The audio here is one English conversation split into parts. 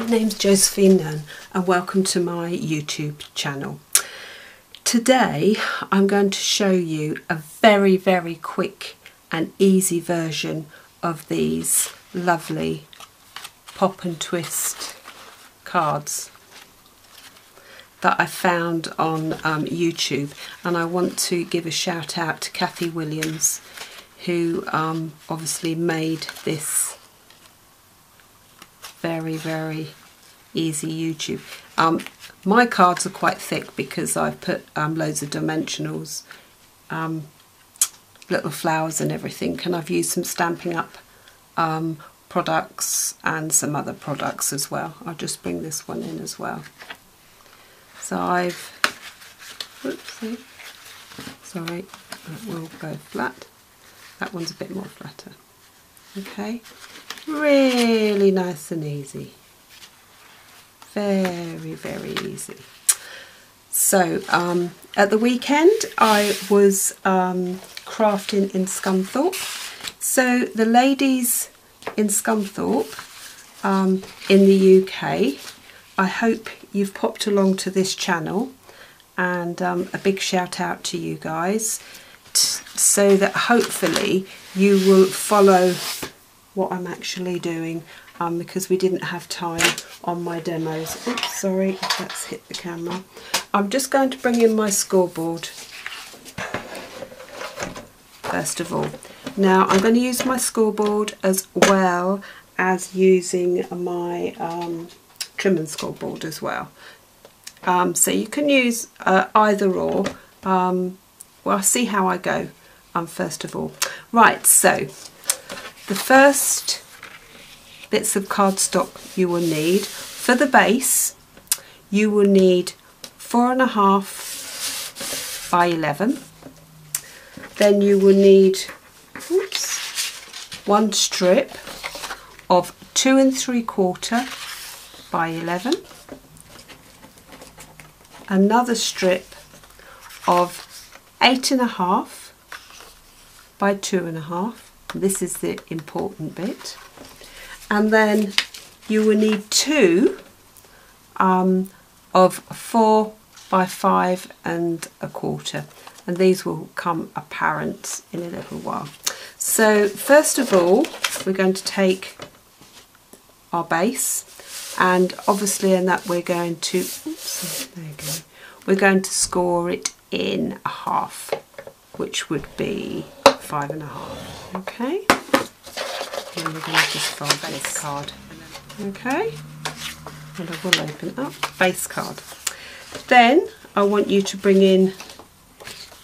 name's Josephine Nunn and welcome to my YouTube channel. Today I'm going to show you a very quick and easy version of these lovely pop and twist cards that I found on YouTube, and I want to give a shout out to Kathy Williams, who obviously made this very easy YouTube. My cards are quite thick because I've put loads of dimensionals, little flowers and everything, and I've used some Stampin' Up products and some other products as well. I'll just bring this one in as well. So I've, whoopsie, sorry, that will go flat. That one's a bit more flatter. Okay, really nice and easy. Very easy. So at the weekend I was crafting in Scunthorpe. So the ladies in Scunthorpe in the UK, I hope you've popped along to this channel, and a big shout out to you guys, so that hopefully you will follow what I'm actually doing, because we didn't have time on my demos. Oops, sorry, that's hit the camera. I'm just going to bring in my scoreboard first of all. Now I'm going to use my scoreboard as well as using my trim scoreboard as well. So you can use either or. Well, I'll see how I go first of all. Right, so the first bits of cardstock you will need for the base, you will need 4.5 by 11. Then you will need one strip of 2 3/4 by 11, another strip of 8.5 by 2.5. This is the important bit. And then you will need 2 of 4 by 5 1/4, and these will come apparent in a little while. So first of all, we're going to take our base, and obviously in that we're going to, there you go, we're going to score it in a half, which would be 5.5. Okay. And we're going to just fold base card. Okay, and I will open up base card. Then I want you to bring in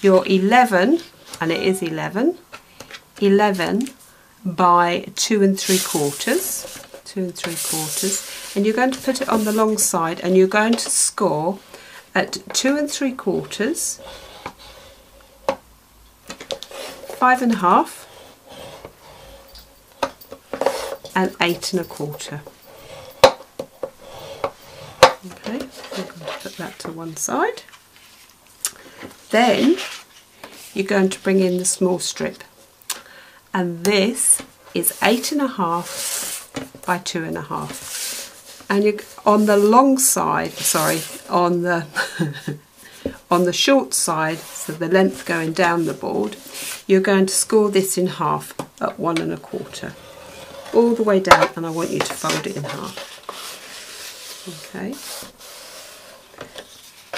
your 11, and it is 11 by 2 3/4, 2 3/4, and you're going to put it on the long side, and you're going to score at 2 3/4, 5.5. and 8.25. Okay, I'm going to put that to one side. Then you're going to bring in the small strip, and this is 8.5 by 2.5. And you're on the long side, sorry, on the on the short side, so the length going down the board, you're going to score this in half at 1 1/4. All the way down, and I want you to fold it in half. Okay.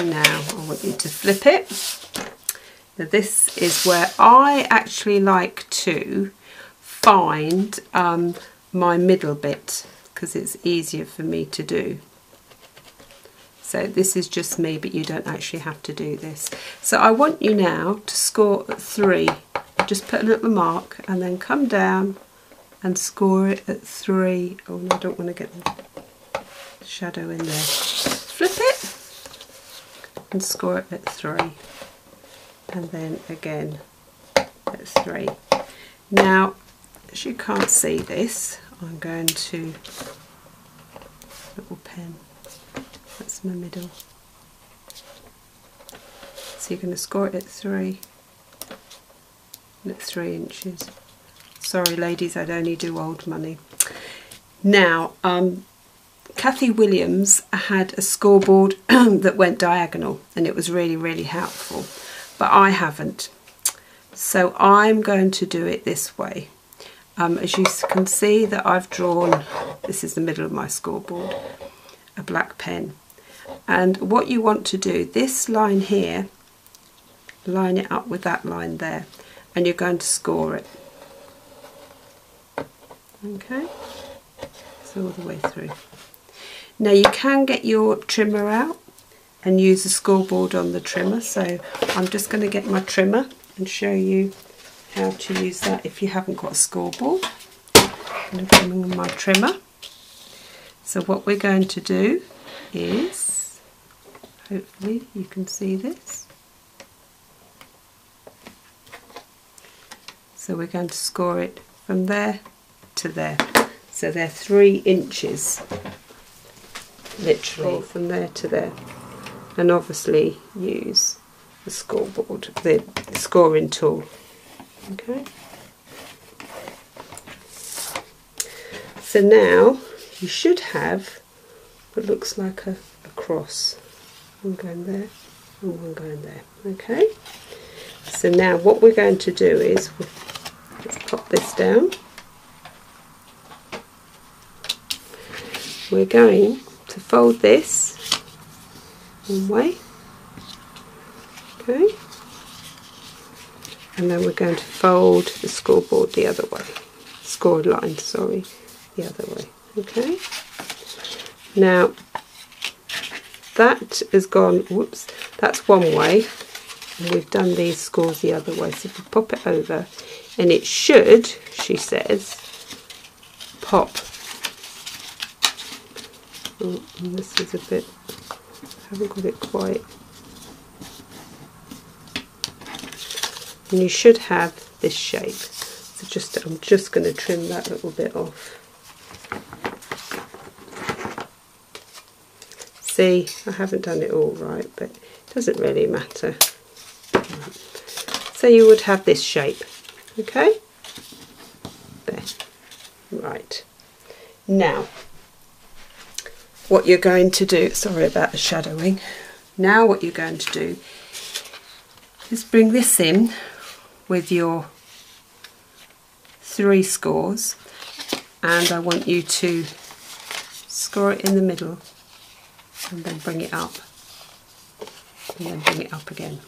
Now I want you to flip it. Now this is where I actually like to find my middle bit, because it's easier for me to do. So this is just me, but you don't actually have to do this. So I want you now to score at 3. Just put a little mark and then come down and score it at 3. Oh no, I don't want to get the shadow in there. Flip it and score it at 3, and then again at 3. Now, as you can't see this, I'm going to, little pen, that's my middle. So you're going to score it at 3 and at 3 inches. Sorry ladies, I'd only do old money. Now Kathy Williams had a scoreboard that went diagonal, and it was really, really helpful, but I haven't. So I'm going to do it this way. As you can see that I've drawn, this is the middle of my scoreboard, a black pen. And what you want to do, this line here, line it up with that line there, and you're going to score it. Okay, so all the way through. Now you can get your trimmer out and use the scoreboard on the trimmer, so I'm just going to get my trimmer and show you how to use that if you haven't got a scoreboard. I'm coming on my trimmer. So what we're going to do is, hopefully you can see this. So we're going to score it from there to there. So they're 3 inches, literally from there to there. And obviously use the scoreboard, the scoring tool. Okay. So now you should have what looks like a cross. One going there and one going there. Okay. So now what we're going to do is, let's pop this down. We're going to fold this one way. Okay. And then we're going to fold the scoreboard the other way. Score line, sorry, the other way. Okay. Now that has gone, whoops, that's one way, and we've done these scores the other way. So if we pop it over, and it should, she says, pop. Oh, and this is a bit, I haven't got it quite. And you should have this shape. So I'm just going to trim that little bit off. See, I haven't done it all right, but it doesn't really matter. So you would have this shape, okay? There. Right. Now, what you're going to do, sorry about the shadowing. Now what you're going to do is bring this in with your 3 scores, and I want you to score it in the middle and then bring it up and then bring it up again.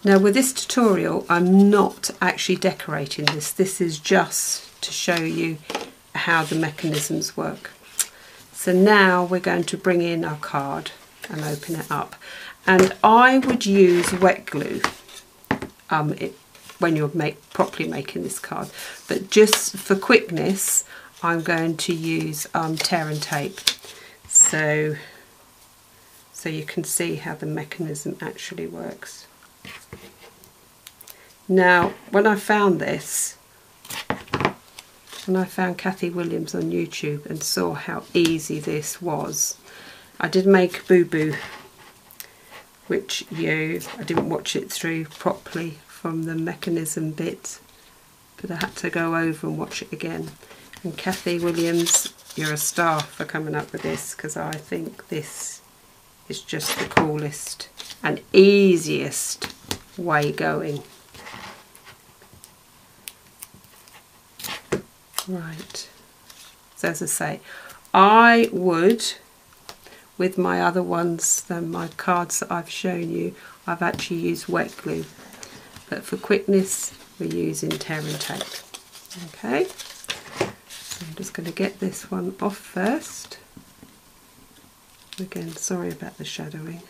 Now with this tutorial I'm not actually decorating this, this is just to show you how the mechanisms work. So now we're going to bring in our card and open it up, and I would use wet glue when you're properly making this card, but just for quickness I'm going to use tear and tape, so you can see how the mechanism actually works. Now when I found this, when I found Kathy Williams on YouTube and saw how easy this was, I did make Boo Boo, which I didn't watch it through properly from the mechanism bit, but I had to go over and watch it again. And Kathy Williams, you're a star for coming up with this, because I think this is just the coolest and easiest way going. Right, so as I say, I would, with my other ones, my cards that I've shown you, I've actually used wet glue, but for quickness we're using tear and tape. Okay, so I'm just going to get this one off first. Again, sorry about the shadowing.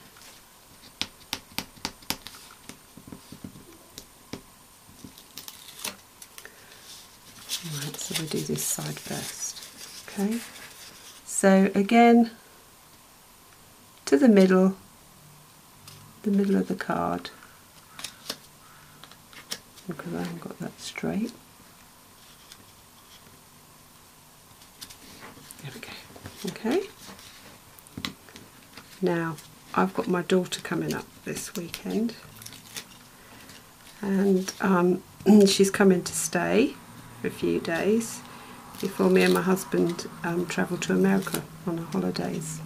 Right, so we'll do this side first. Okay, so again, to the middle of the card, because I haven't got that straight. There we go. Okay. Now, I've got my daughter coming up this weekend, and she's coming to stay for a few days, before me and my husband travel to America on our holidays,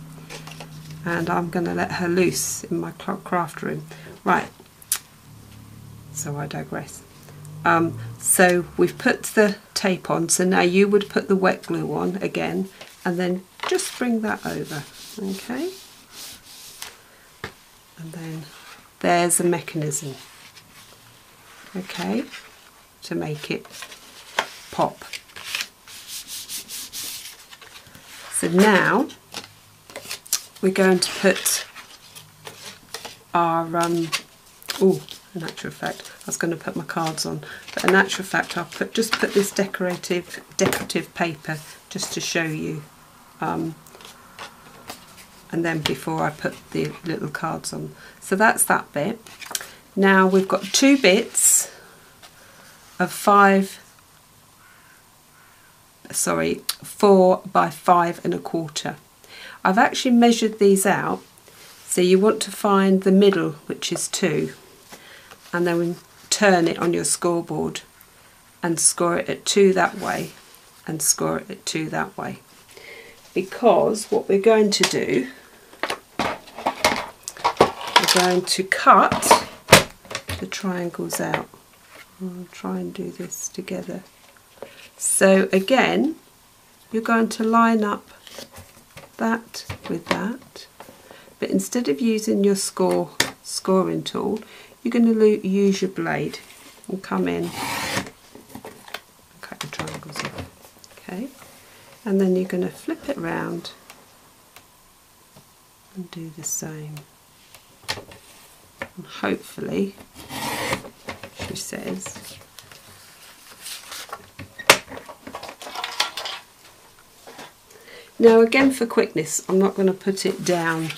and I'm going to let her loose in my craft room. Right, so I digress. So we've put the tape on, so now you would put the wet glue on again and then just bring that over, okay? And then there's a mechanism, okay, to make it pop. So now we're going to put our, in actual fact, I was going to put my cards on, but in actual fact I'll just put this decorative paper just to show you, and then before I put the little cards on. So that's that bit. Now we've got 2 bits of 4 by 5 1/4. I've actually measured these out, so you want to find the middle, which is 2, and then turn it on your scoreboard and score it at 2 that way and score it at 2 that way, because what we're going to do, we're going to cut the triangles out. I'll try and do this together. So again, you're going to line up that with that, but instead of using your scoring tool, you're going to use your blade and come in and cut your triangles off, okay? And then you're going to flip it round and do the same. And hopefully, she says, now again for quickness, I'm not going to put it down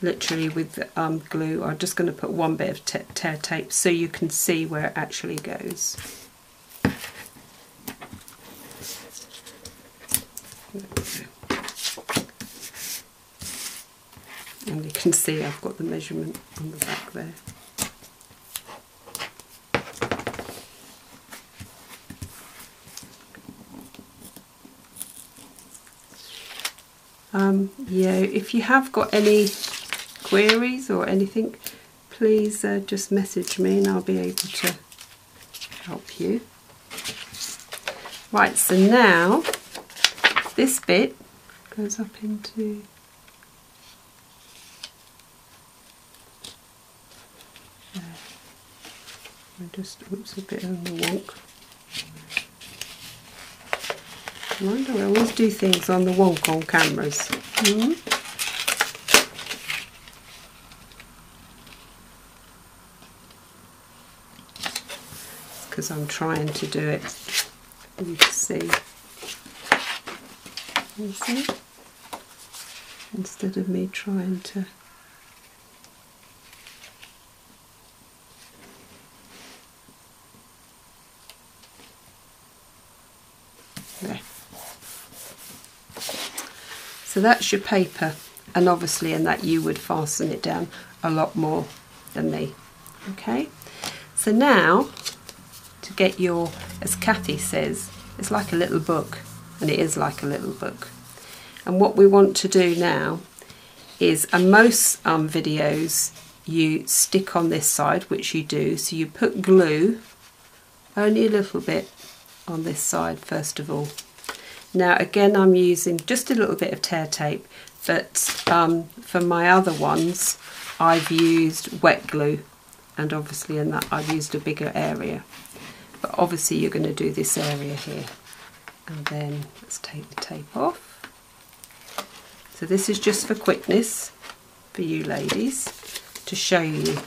literally with glue. I'm just going to put 1 bit of tear tape so you can see where it actually goes. And you can see I've got the measurement on the back there. Yeah, if you have got any queries or anything, please just message me and I'll be able to help you. Right, so now this bit goes up into there. I just, oops, a bit on the wonk. I wonder, I always do things on the wonk on cameras. Because I'm trying to do it, you can see. You see? Instead of me trying to there. So that's your paper, and obviously in that you would fasten it down a lot more than me. Okay, so now to get your, as Kathy says, it's like a little book, and it is like a little book. And what we want to do now is, and most videos you stick on this side, which you do, so you put glue only a little bit on this side first of all. Now again, I'm using just a little bit of tear tape, but for my other ones I've used wet glue, and obviously in that I've used a bigger area, but obviously you're going to do this area here. And then let's take the tape off. So this is just for quickness for you ladies, to show you.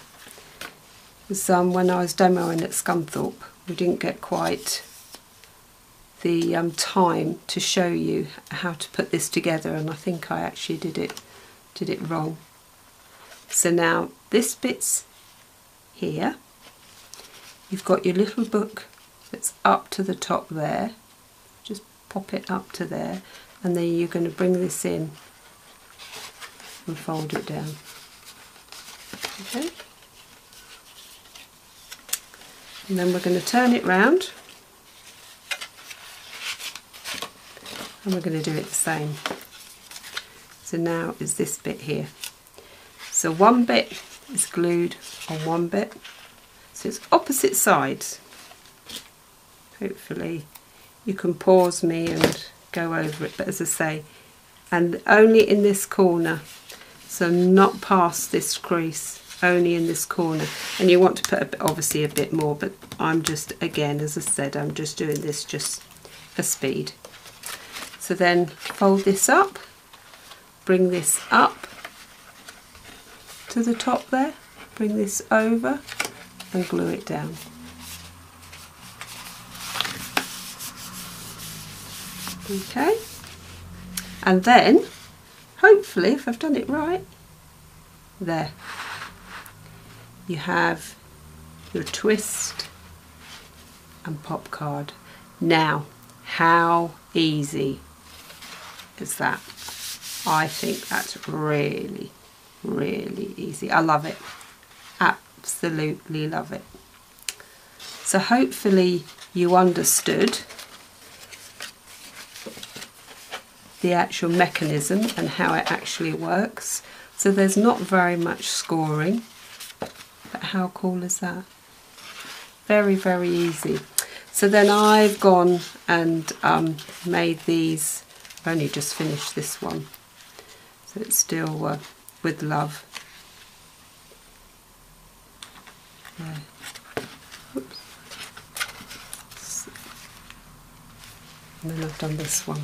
Because when I was demoing at Scunthorpe, we didn't get quite the time to show you how to put this together, and I think I actually did it wrong. So now this bit's here. You've got your little book that's up to the top there. Just pop it up to there, and then you're going to bring this in and fold it down. Okay. And then we're going to turn it round, and we're going to do it the same. So now is this bit here. So one bit is glued on one bit, so it's opposite sides. Hopefully you can pause me and go over it, but as I say, and only in this corner, so not past this crease, only in this corner. And you want to put obviously a bit more, but I'm just, again, as I said, I'm just doing this just for speed. So then fold this up, bring this up to the top there, bring this over and glue it down. Okay, and then hopefully, if I've done it right, there you have your twist and pop card. Now, how easy is that? I think that's really, really easy. I love it. Absolutely love it. So hopefully you understood the actual mechanism and how it actually works. So there's not very much scoring, but how cool is that? Very, very easy. So then I've gone and made these. I've only just finished this one, so it's still with love. There. Oops. And then I've done this one.